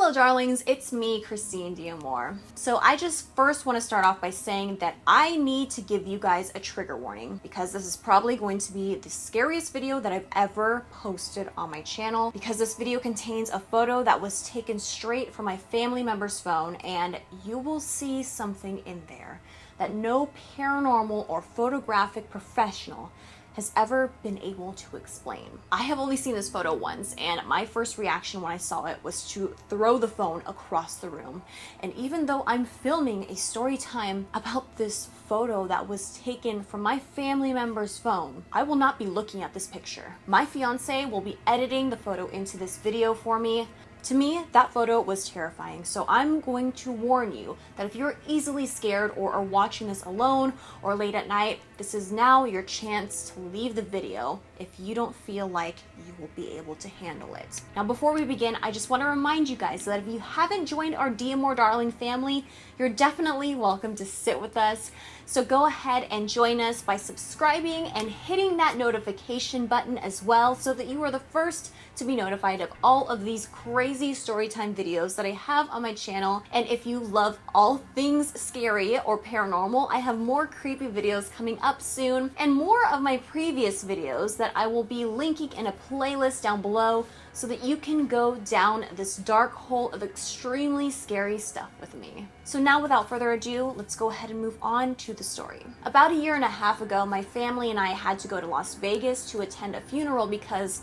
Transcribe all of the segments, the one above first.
Hello darlings, it's me, Christine Diamore. So I just first want to start off by saying that I need to give you guys a trigger warning because this is probably going to be the scariest video that I've ever posted on my channel, because this video contains a photo that was taken straight from my family member's phone, and you will see something in there that no paranormal or photographic professional has ever been able to explain. I have only seen this photo once, and my first reaction when I saw it was to throw the phone across the room. And even though I'm filming a story time about this photo that was taken from my family member's phone, I will not be looking at this picture. My fiance will be editing the photo into this video for me. To me, that photo was terrifying, so I'm going to warn you that if you're easily scared or are watching this alone or late at night, this is now your chance to leave the video if you don't feel like you will be able to handle it. Now, before we begin, I just want to remind you guys that if you haven't joined our Diamore Darling family, you're definitely welcome to sit with us. So go ahead and join us by subscribing and hitting that notification button as well, so that you are the first to be notified of all of these crazy storytime videos that I have on my channel. And if you love all things scary or paranormal, I have more creepy videos coming up soon, and more of my previous videos that I will be linking in a playlist down below, so that you can go down this dark hole of extremely scary stuff with me. So now, without further ado, let's go ahead and move on to the story. About 1.5 years ago, my family and I had to go to Las Vegas to attend a funeral because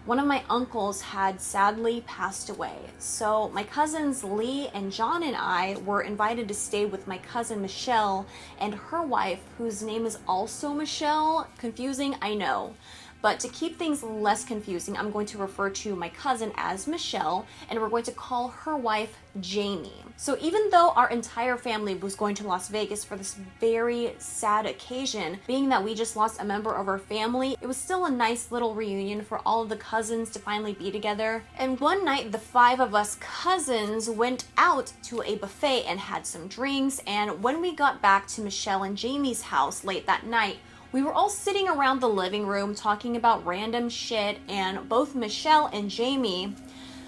one of my uncles had sadly passed away. So my cousins Lee and John and I were invited to stay with my cousin Michelle and her wife, whose name is also Michelle. Confusing, I know. But to keep things less confusing, I'm going to refer to my cousin as Michelle, and we're going to call her wife Jamie. So even though our entire family was going to Las Vegas for this very sad occasion, being that we just lost a member of our family, it was still a nice little reunion for all of the cousins to finally be together. And one night, the 5 of us cousins went out to a buffet and had some drinks, and when we got back to Michelle and Jamie's house late that night, we were all sitting around the living room talking about random shit, and both Michelle and Jamie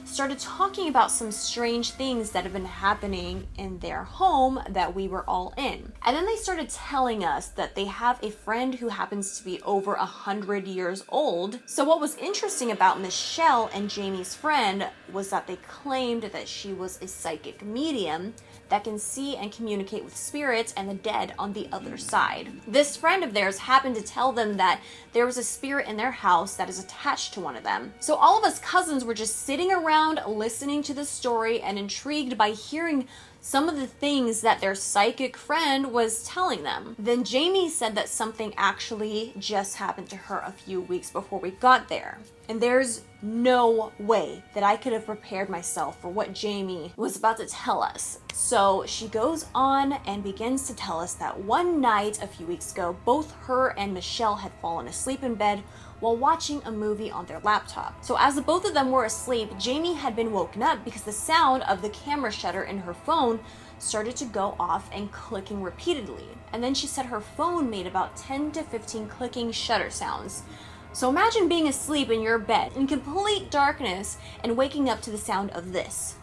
started talking about some strange things that have been happening in their home that we were all in. And then they started telling us that they have a friend who happens to be over 100 years old. So what was interesting about Michelle and Jamie's friend was that they claimed that she was a psychic medium that can see and communicate with spirits and the dead on the other side. This friend of theirs happened to tell them that there was a spirit in their house that is attached to one of them. So all of us cousins were just sitting around listening to the story and intrigued by hearing some of the things that their psychic friend was telling them. Then Jamie said that something actually just happened to her a few weeks before we got there. And there's no way that I could have prepared myself for what Jamie was about to tell us. So she goes on and begins to tell us that one night a few weeks ago, both her and Michelle had fallen asleep in bed while watching a movie on their laptop. So as the both of them were asleep, Jamie had been woken up because the sound of the camera shutter in her phone started to go off and clicking repeatedly. And then she said her phone made about 10 to 15 clicking shutter sounds. So imagine being asleep in your bed in complete darkness and waking up to the sound of this.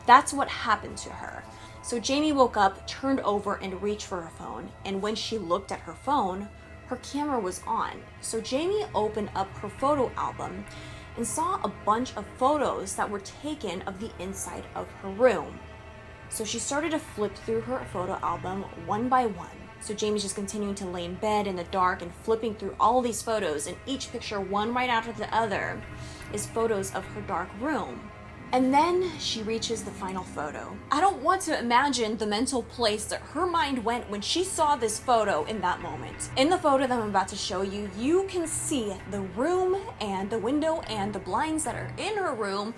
That's what happened to her. So Jamie woke up, turned over, and reached for her phone. And when she looked at her phone, her camera was on. So Jamie opened up her photo album and saw a bunch of photos that were taken of the inside of her room. So she started to flip through her photo album one by one. So Jamie's just continuing to lay in bed in the dark and flipping through all these photos, and each picture, one right after the other, is photos of her dark room. And then she reaches the final photo. I don't want to imagine the mental place that her mind went when she saw this photo in that moment. In the photo that I'm about to show you, you can see the room and the window and the blinds that are in her room.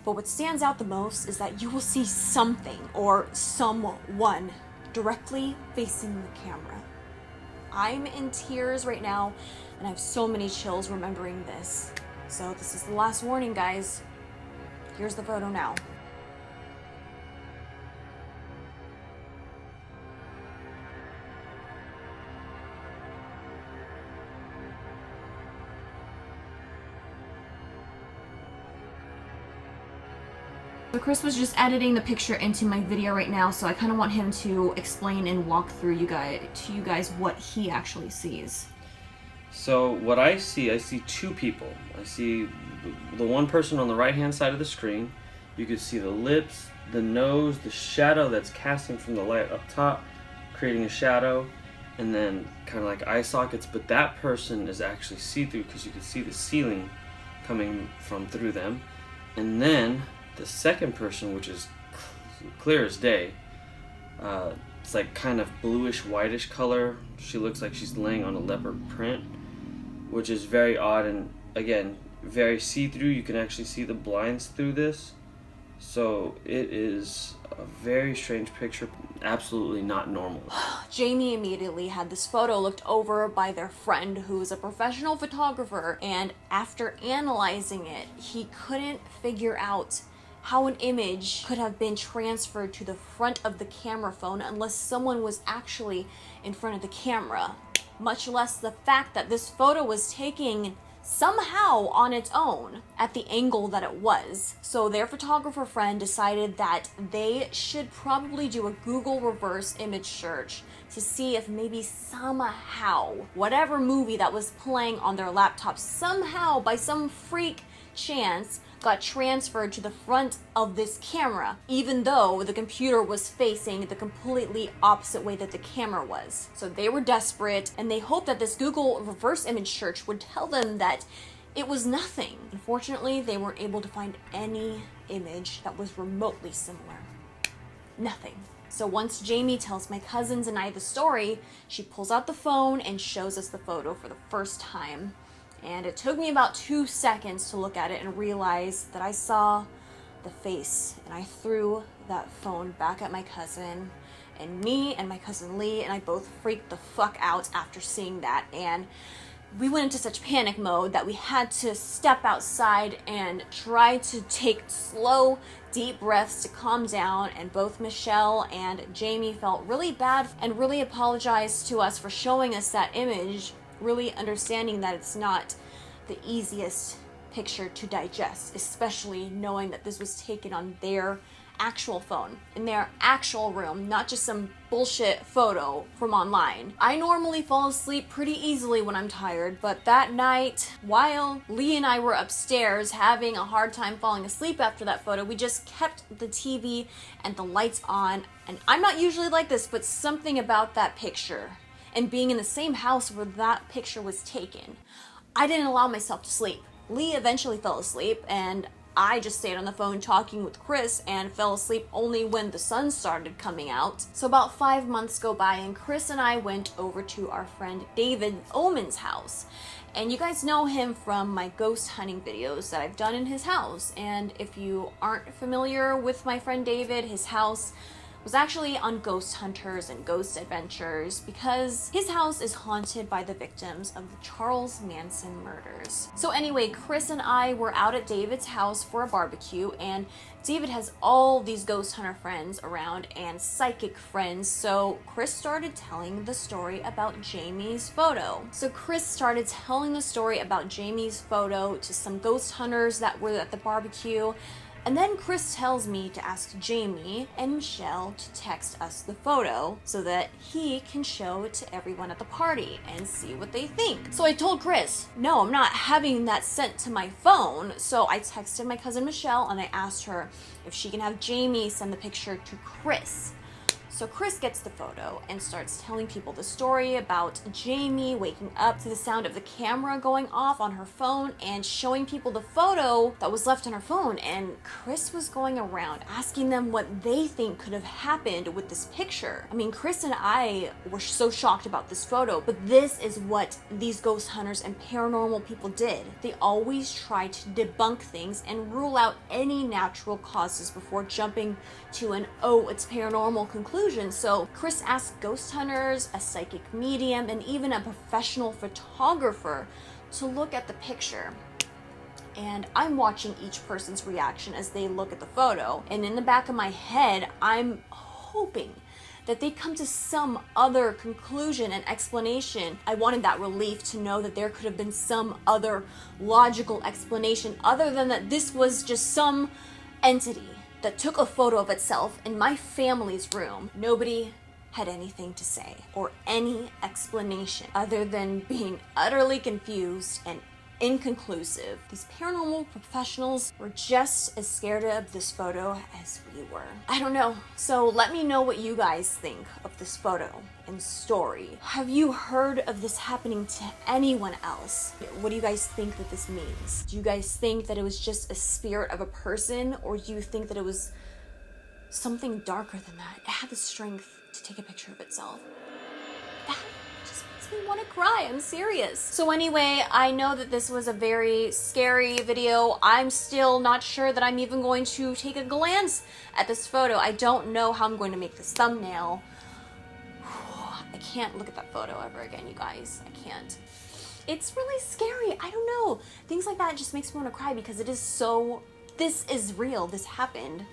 But what stands out the most is that you will see something or someone directly facing the camera. I'm in tears right now, and I have so many chills remembering this. So this is the last warning, guys. Here's the photo now. But Chris was just editing the picture into my video right now, so I kind of want him to explain and walk through you guys what he actually sees. So what I see two people. I see the one person on the right-hand side of the screen. You can see the lips, the nose, the shadow that's casting from the light up top, creating a shadow, and then kind of like eye sockets. But that person is actually see-through because you can see the ceiling coming from through them. And then the second person, which is clear as day, it's like kind of bluish whitish color. She looks like she's laying on a leopard print, which is very odd, and again very see-through. You can actually see the blinds through this, so it is a very strange picture. Absolutely not normal. Jamie immediately had this photo looked over by their friend who is a professional photographer, and after analyzing it, he couldn't figure out how an image could have been transferred to the front of the camera phone unless someone was actually in front of the camera, much less the fact that this photo was taken somehow on its own at the angle that it was. So their photographer friend decided that they should probably do a Google reverse image search to see if maybe somehow whatever movie that was playing on their laptop somehow by some freak chance got transferred to the front of this camera, even though the computer was facing the completely opposite way that the camera was. So they were desperate, and they hoped that this Google reverse image search would tell them that it was nothing. Unfortunately, they weren't able to find any image that was remotely similar. Nothing. So once Jamie tells my cousins and I the story, she pulls out the phone and shows us the photo for the first time. And it took me about 2 seconds to look at it and realize that I saw the face. And I threw that phone back at my cousin. And me and my cousin Lee and I both freaked the fuck out after seeing that. And we went into such panic mode that we had to step outside and try to take slow, deep breaths to calm down. And both Michelle and Jamie felt really bad and really apologized to us for showing us that image, really understanding that it's not the easiest picture to digest, especially knowing that this was taken on their actual phone, in their actual room, not just some bullshit photo from online. I normally fall asleep pretty easily when I'm tired, but that night, while Lee and I were upstairs having a hard time falling asleep after that photo, we just kept the TV and the lights on. And I'm not usually like this, but something about that picture and being in the same house where that picture was taken, I didn't allow myself to sleep. Lee eventually fell asleep, and I just stayed on the phone talking with Chris and fell asleep only when the sun started coming out. So about 5 months go by, and Chris and I went over to our friend David Omen's house. And you guys know him from my ghost hunting videos that I've done in his house. And if you aren't familiar with my friend David, his house was actually on ghost hunters and ghost adventures because his house is haunted by the victims of the Charles Manson murders. So anyway, Chris and I were out at David's house for a barbecue, and David has all these ghost hunter friends around and psychic friends, so Chris started telling the story about Jamie's photo. So Chris started telling the story about Jamie's photo to some ghost hunters that were at the barbecue. And then Chris tells me to ask Jamie and Michelle to text us the photo so that he can show it to everyone at the party and see what they think. So I told Chris, no, I'm not having that sent to my phone. So I texted my cousin Michelle and I asked her if she can have Jamie send the picture to Chris. So Chris gets the photo and starts telling people the story about Jamie waking up to the sound of the camera going off on her phone and showing people the photo that was left on her phone. And Chris was going around asking them what they think could have happened with this picture. I mean, Chris and I were so shocked about this photo, but this is what these ghost hunters and paranormal people did. They always try to debunk things and rule out any natural causes before jumping to an, oh, it's paranormal conclusion. So Chris asked ghost hunters, a psychic medium, and even a professional photographer to look at the picture. And I'm watching each person's reaction as they look at the photo. And in the back of my head, I'm hoping that they come to some other conclusion and explanation. I wanted that relief to know that there could have been some other logical explanation other than that this was just some entity that took a photo of itself in my family's room. Nobody had anything to say or any explanation other than being utterly confused and inconclusive. These paranormal professionals were just as scared of this photo as we were. I don't know. So let me know what you guys think of this photo and story. Have you heard of this happening to anyone else? What do you guys think that this means? Do you guys think that it was just a spirit of a person, or do you think that it was something darker than that? It had the strength to take a picture of itself. That just makes me want to cry. I'm serious. So anyway, I know that this was a very scary video. I'm still not sure that I'm even going to take a glance at this photo. I don't know how I'm going to make this thumbnail. I can't look at that photo ever again, you guys. I can't. It's really scary. I don't know. Things like that just makes me want to cry because it is so... This is real. This happened.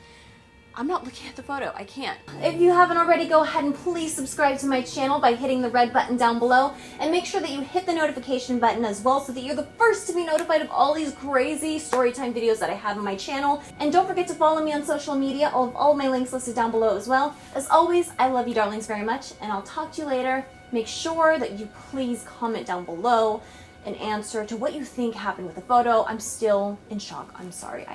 I'm not looking at the photo. I can't. If you haven't already, go ahead and please subscribe to my channel by hitting the red button down below, and make sure that you hit the notification button as well so that you're the first to be notified of all these crazy storytime videos that I have on my channel. And don't forget to follow me on social media. I'll have all my links listed down below as well. As always, I love you darlings very much, and I'll talk to you later. Make sure that you please comment down below an answer to what you think happened with the photo. I'm still in shock. I'm sorry.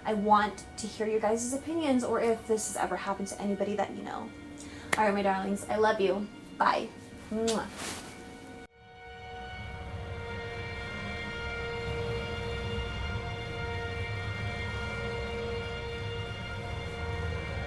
I want to hear your guys' opinions, or if this has ever happened to anybody that you know. All right, my darlings, I love you. Bye. Mwah.